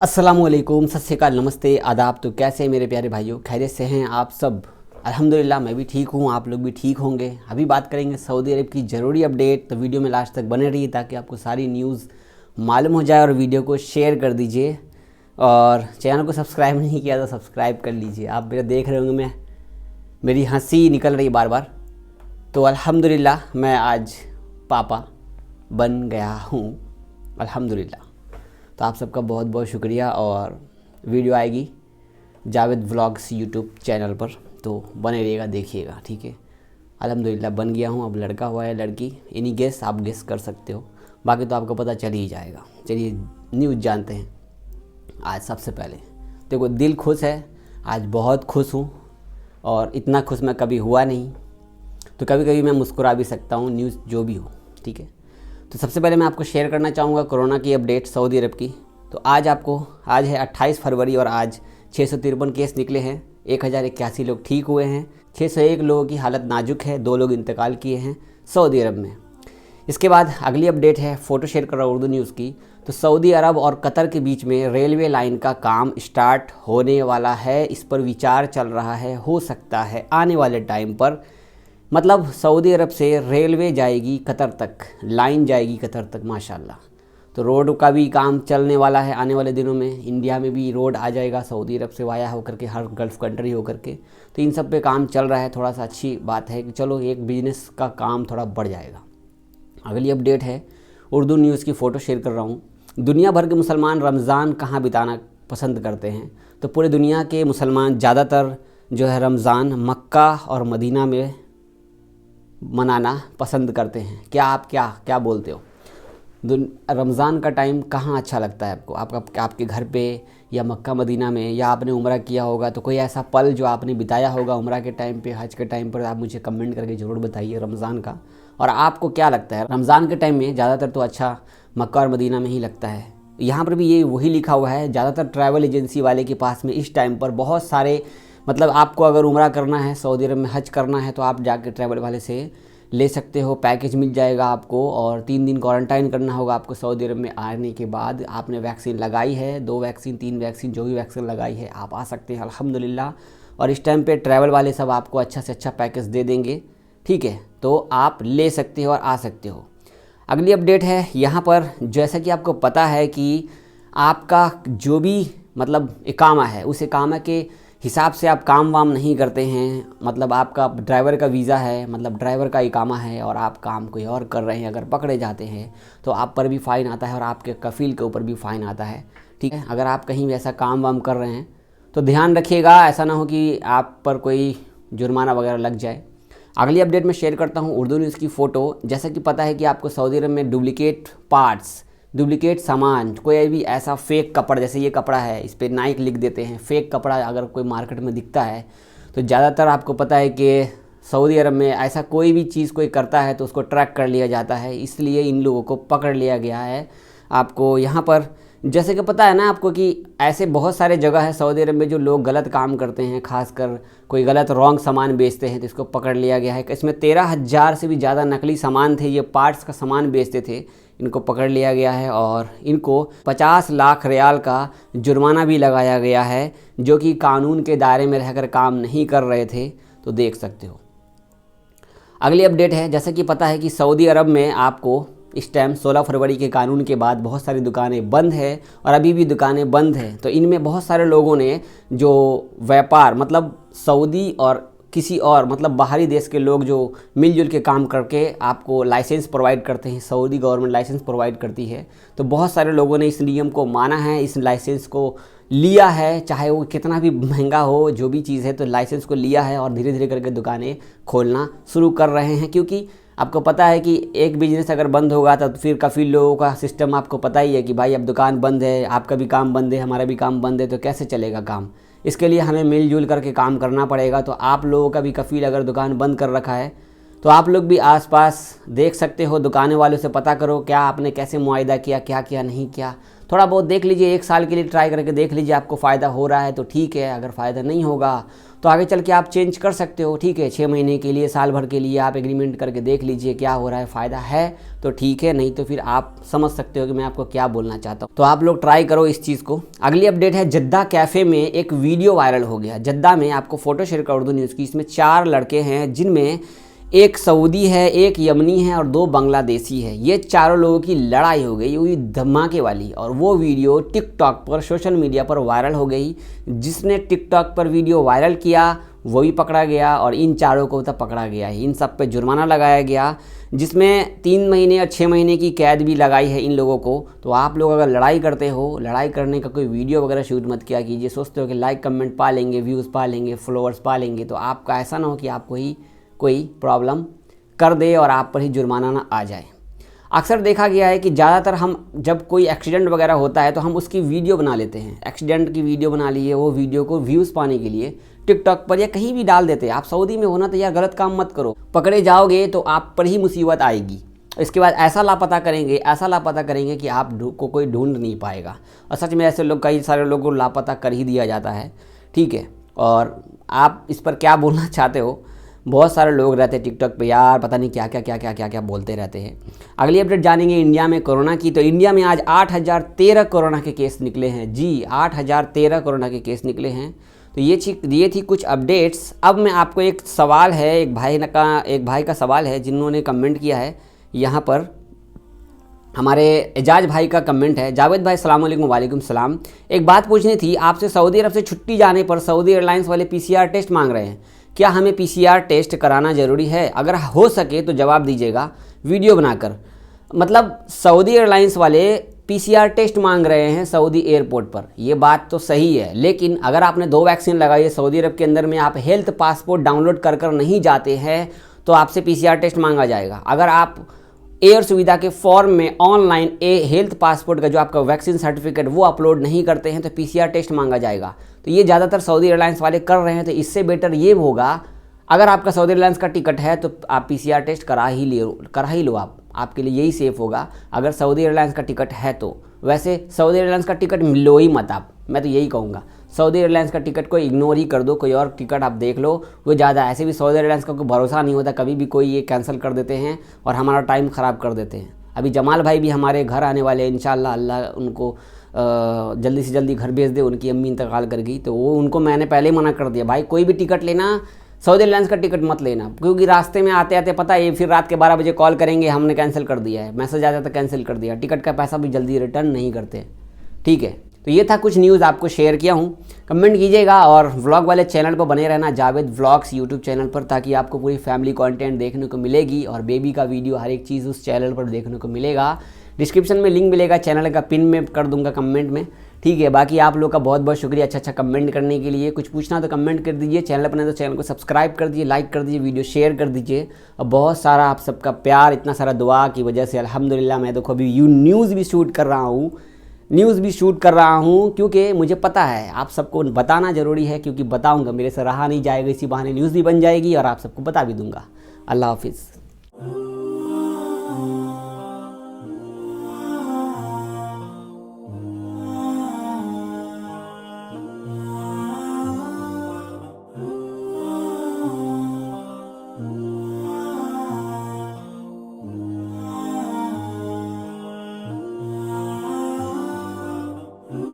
अस्सलामुअलैकुम, सत श्री अकाल, नमस्ते, आदाब। तो कैसे हैं मेरे प्यारे भाइयों? खैरियत से हैं आप सब? अल्हम्दुलिल्लाह मैं भी ठीक हूँ, आप लोग भी ठीक होंगे। अभी बात करेंगे सऊदी अरब की ज़रूरी अपडेट, तो वीडियो में लास्ट तक बने रहिए ताकि आपको सारी न्यूज़ मालूम हो जाए। और वीडियो को शेयर कर दीजिए और चैनल को सब्सक्राइब नहीं किया तो सब्सक्राइब कर लीजिए। आप मेरा देख रहे होंगे, मेरी हंसी निकल रही बार बार। तो अल्हम्दुलिल्लाह मैं आज पापा बन गया हूँ, अल्हम्दुलिल्लाह। तो आप सबका बहुत बहुत शुक्रिया। और वीडियो आएगी जावेद व्लॉग्स यूट्यूब चैनल पर, तो बने रहिएगा, देखिएगा, ठीक है। अल्हम्दुलिल्लाह बन गया हूँ। अब लड़का हुआ है लड़की, इनी गेस आप गेस कर सकते हो, बाकी तो आपको पता चल ही जाएगा। चलिए न्यूज़ जानते हैं। आज सबसे पहले देखो, दिल खुश है, आज बहुत खुश हूँ और इतना खुश मैं कभी हुआ नहीं। तो कभी कभी मैं मुस्कुरा भी सकता हूँ, न्यूज़ जो भी हो, ठीक है। तो सबसे पहले मैं आपको शेयर करना चाहूँगा कोरोना की अपडेट सऊदी अरब की। तो आज है 28 फरवरी और आज 653 केस निकले हैं, 1081 लोग ठीक हुए हैं, 601 लोगों की हालत नाजुक है, 2 लोग इंतकाल किए हैं सऊदी अरब में। इसके बाद अगली अपडेट है, फ़ोटो शेयर कर रहा हूँ उर्दू न्यूज़ की। तो सऊदी अरब और कतर के बीच में रेलवे लाइन का काम स्टार्ट होने वाला है, इस पर विचार चल रहा है। हो सकता है आने वाले टाइम पर, मतलब सऊदी अरब से रेलवे जाएगी कतर तक, लाइन जाएगी कतर तक, माशाल्लाह। तो रोड का भी काम चलने वाला है आने वाले दिनों में। इंडिया में भी रोड आ जाएगा सऊदी अरब से वाया होकर के, हर गल्फ़ कंट्री होकर के। तो इन सब पे काम चल रहा है। थोड़ा सा अच्छी बात है कि चलो एक बिज़नेस का काम थोड़ा बढ़ जाएगा। अगली अपडेट है, उर्दू न्यूज़ की फ़ोटो शेयर कर रहा हूँ। दुनिया भर के मुसलमान रमज़ान कहाँ बिताना पसंद करते हैं? तो पूरे दुनिया के मुसलमान ज़्यादातर जो है रमज़ान मक्का और मदीना में मनाना पसंद करते हैं। क्या आप क्या बोलते हो? रमज़ान का टाइम कहाँ अच्छा लगता है आपको? आपके घर पे या मक्का मदीना में, या आपने उम्रा किया होगा तो कोई ऐसा पल जो आपने बिताया होगा उम्रा के टाइम पे, हज के टाइम पर, आप मुझे कमेंट करके ज़रूर बताइए रमज़ान का। और आपको क्या लगता है रमज़ान के टाइम में? ज़्यादातर तो अच्छा मक्का और मदीना में ही लगता है। यहाँ पर भी ये वही लिखा हुआ है। ज़्यादातर ट्रैवल एजेंसी वाले के पास में इस टाइम पर बहुत सारे, मतलब आपको अगर उम्रा करना है सऊदी अरब में, हज करना है, तो आप जाके ट्रैवल वाले से ले सकते हो, पैकेज मिल जाएगा आपको। और 3 दिन क्वारंटाइन करना होगा आपको सऊदी अरब में आने के बाद। आपने वैक्सीन लगाई है, 2 वैक्सीन 3 वैक्सीन, जो भी वैक्सीन लगाई है, आप आ सकते हैं अल्हम्दुलिल्लाह। और इस टाइम पे ट्रैवल वाले सब आपको अच्छा से अच्छा पैकेज दे देंगे, ठीक है। तो आप ले सकते हो और आ सकते हो। अगली अपडेट है यहाँ पर, जैसा कि आपको पता है कि आपका जो भी मतलब इकामा है, उस इकामा के हिसाब से आप काम वाम नहीं करते हैं। मतलब आपका ड्राइवर का वीज़ा है, मतलब ड्राइवर का इकामा है, और आप काम कोई और कर रहे हैं, अगर पकड़े जाते हैं तो आप पर भी फ़ाइन आता है और आपके कफ़ील के ऊपर भी फ़ाइन आता है, ठीक है। अगर आप कहीं वैसा काम वाम कर रहे हैं तो ध्यान रखिएगा, ऐसा ना हो कि आप पर कोई जुर्माना वगैरह लग जाए। अगली अपडेट में शेयर करता हूँ उर्दू न्यूज़ की फ़ोटो। जैसा कि पता है कि आपको सऊदी अरब में डुप्लिकेट पार्ट्स, डुप्लिकेट सामान, कोई भी ऐसा फेक कपड़ा, जैसे ये कपड़ा है, इस पर नाइक लिख देते हैं, फेक कपड़ा अगर कोई मार्केट में दिखता है तो ज़्यादातर आपको पता है कि सऊदी अरब में ऐसा कोई भी चीज़ कोई करता है तो उसको ट्रैक कर लिया जाता है। इसलिए इन लोगों को पकड़ लिया गया है। आपको यहाँ पर जैसे कि पता है ना आपको कि ऐसे बहुत सारे जगह है सऊदी अरब में जो लोग गलत काम करते हैं, खासकर कोई गलत रॉन्ग सामान बेचते हैं, तो इसको पकड़ लिया गया है। इसमें 13,000 से भी ज़्यादा नकली सामान थे, ये पार्ट्स का सामान बेचते थे, इनको पकड़ लिया गया है। और इनको 50 लाख रियाल का जुर्माना भी लगाया गया है, जो कि कानून के दायरे में रहकर काम नहीं कर रहे थे। तो देख सकते हो। अगली अपडेट है, जैसा कि पता है कि सऊदी अरब में आपको इस टाइम 16 फरवरी के कानून के बाद बहुत सारी दुकानें बंद है और अभी भी दुकानें बंद हैं। तो इनमें बहुत सारे लोगों ने जो व्यापार, मतलब सऊदी और किसी और मतलब बाहरी देश के लोग जो मिलजुल के काम करके आपको लाइसेंस प्रोवाइड करते हैं, सऊदी गवर्नमेंट लाइसेंस प्रोवाइड करती है। तो बहुत सारे लोगों ने इस नियम को माना है, इस लाइसेंस को लिया है, चाहे वो कितना भी महंगा हो, जो भी चीज़ है, तो लाइसेंस को लिया है और धीरे धीरे करके दुकानें खोलना शुरू कर रहे हैं। क्योंकि आपको पता है कि एक बिज़नेस अगर बंद होगा तो फिर काफ़ी लोगों का सिस्टम आपको पता ही है कि भाई अब दुकान बंद है, आपका भी काम बंद है, हमारा भी काम बंद है, तो कैसे चलेगा काम? इसके लिए हमें मिलजुल करके काम करना पड़ेगा। तो आप लोगों का भी कफ़ील अगर दुकान बंद कर रखा है तो आप लोग भी आसपास देख सकते हो, दुकानें वालों से पता करो क्या आपने कैसे मुआयदा किया, क्या किया नहीं किया, थोड़ा बहुत देख लीजिए। 1 साल के लिए ट्राई करके देख लीजिए, आपको फ़ायदा हो रहा है तो ठीक है, अगर फ़ायदा नहीं होगा तो आगे चल के आप चेंज कर सकते हो, ठीक है। 6 महीने के लिए, साल भर के लिए आप एग्रीमेंट करके देख लीजिए क्या हो रहा है, फ़ायदा है तो ठीक है, नहीं तो फिर आप समझ सकते हो कि मैं आपको क्या बोलना चाहता हूँ। तो आप लोग ट्राई करो इस चीज़ को। अगली अपडेट है, जद्दा कैफ़े में एक वीडियो वायरल हो गया। जद्दा में आपको फ़ोटो शेयर कर दूँ न्यूज़ की, इसमें 4 लड़के हैं जिनमें एक सऊदी है, एक यमनी है और 2 बांग्लादेशी है। ये चारों लोगों की लड़ाई हो गई, हुई धमाके वाली, और वो वीडियो टिकटॉक पर, सोशल मीडिया पर वायरल हो गई। जिसने टिकटॉक पर वीडियो वायरल किया वो भी पकड़ा गया और इन चारों को तब पकड़ा गया है। इन सब पे जुर्माना लगाया गया, जिसमें 3 महीने और 6 महीने की कैद भी लगाई है इन लोगों को। तो आप लोग अगर लड़ाई करते हो, लड़ाई करने का कोई वीडियो वगैरह शूट मत किया कीजिए। सोचते हो कि लाइक कमेंट पा लेंगे, व्यूज़ पा लेंगे, फॉलोअर्स पा लेंगे, तो आपका ऐसा ना हो कि आपको ही कोई प्रॉब्लम कर दे और आप पर ही जुर्माना ना आ जाए। अक्सर देखा गया है कि ज़्यादातर हम जब कोई एक्सीडेंट वगैरह होता है तो हम उसकी वीडियो बना लेते हैं। एक्सीडेंट की वीडियो बना लिए, वो वीडियो को व्यूज़ पाने के लिए टिकटॉक पर या कहीं भी डाल देते हैं। आप सऊदी में होना तो यार गलत काम मत करो, पकड़े जाओगे तो आप पर ही मुसीबत आएगी। इसके बाद ऐसा लापता करेंगे कि आप को कोई ढूंढ नहीं पाएगा। और सच में ऐसे लोग, कई सारे लोगों को लापता कर ही दिया जाता है, ठीक है। और आप इस पर क्या बोलना चाहते हो? बहुत सारे लोग रहते हैं टिकटॉक पे यार, पता नहीं क्या बोलते रहते हैं। अगली अपडेट जानेंगे इंडिया में कोरोना की। तो इंडिया में आज 8013 कोरोना के केस निकले हैं। जी 8013 कोरोना के केस निकले हैं। तो ये थी कुछ अपडेट्स। अब मैं आपको एक सवाल है, एक भाई का सवाल है जिन्होंने कमेंट किया है। यहाँ पर हमारे एजाज भाई का कमेंट है। जावेद भाई अस्सलाम वालेकुम। वालेकुम सलाम। एक बात पूछनी थी आपसे, सऊदी अरब से छुट्टी जाने पर सऊदी एयरलाइंस वाले PCR टेस्ट मांग रहे हैं, क्या हमें PCR टेस्ट कराना ज़रूरी है? अगर हो सके तो जवाब दीजिएगा वीडियो बनाकर। मतलब सऊदी एयरलाइंस वाले PCR टेस्ट मांग रहे हैं सऊदी एयरपोर्ट पर, ये बात तो सही है। लेकिन अगर आपने 2 वैक्सीन लगाई है सऊदी अरब के अंदर में, आप हेल्थ पासपोर्ट डाउनलोड कर नहीं जाते हैं तो आपसे PCR टेस्ट मांगा जाएगा। अगर आप एयर सुविधा के फॉर्म में ऑनलाइन हेल्थ पासपोर्ट का जो आपका वैक्सीन सर्टिफिकेट वो अपलोड नहीं करते हैं तो PCR टेस्ट मांगा जाएगा। तो ये ज़्यादातर सऊदी एयरलाइंस वाले कर रहे हैं। तो इससे बेटर ये होगा, अगर आपका सऊदी एयरलाइंस का टिकट है तो आप PCR टेस्ट करा ही लो आपके लिए यही सेफ़ होगा, अगर सऊदी एयरलाइंस का टिकट है तो। वैसे सऊदी एयरलाइंस का टिकट लो ही मत आप, मैं तो यही कहूँगा। सऊदी एयरलाइंस का टिकट को इग्नोर ही कर दो, कोई और टिकट आप देख लो, वो ज़्यादा। ऐसे भी सऊदी एयरलाइंस का कोई भरोसा नहीं होता, कभी भी कोई ये कैंसिल कर देते हैं और हमारा टाइम ख़राब कर देते हैं। अभी जमाल भाई भी हमारे घर आने वाले हैं इंशाल्लाह, अल्लाह उनको जल्दी से जल्दी घर भेज दे। उनकी अम्मी इंतकाल कर गई तो वो उनको मैंने पहले ही मना कर दिया, भाई कोई भी टिकट लेना सऊदी एयरलाइंस का टिकट मत लेना, क्योंकि रास्ते में आते आते पता है फिर रात के 12 बजे कॉल करेंगे हमने कैंसिल कर दिया है, मैसेज आ जाता कैंसिल कर दिया। टिकट का पैसा भी जल्दी रिटर्न नहीं करते, ठीक है। तो ये था कुछ न्यूज़ आपको शेयर किया हूँ। कमेंट कीजिएगा और व्लॉग वाले चैनल पर बने रहना, जावेद व्लॉग्स यूट्यूब चैनल पर, ताकि आपको पूरी फैमिली कंटेंट देखने को मिलेगी और बेबी का वीडियो हर एक चीज़ उस चैनल पर देखने को मिलेगा। डिस्क्रिप्शन में लिंक मिलेगा, चैनल का पिन में कर दूंगा कमेंट में, ठीक है। बाकी आप लोग का बहुत बहुत शुक्रिया अच्छा कमेंट करने के लिए। कुछ पूछना तो कमेंट कर दीजिए, चैनल पर नहीं तो चैनल को सब्सक्राइब कर दीजिए, लाइक कर दीजिए, वीडियो शेयर कर दीजिए। और बहुत सारा आप सबका प्यार, इतना सारा दुआ की वजह से अल्हम्दुलिल्लाह मैं देखो अभी न्यूज़ भी शूट कर रहा हूँ, क्योंकि मुझे पता है आप सबको बताना ज़रूरी है, क्योंकि बताऊँगा मेरे से रहा नहीं जाएगा, इसी बहाने न्यूज़ भी बन जाएगी और आप सबको बता भी दूँगा। अल्लाह हाफिज़।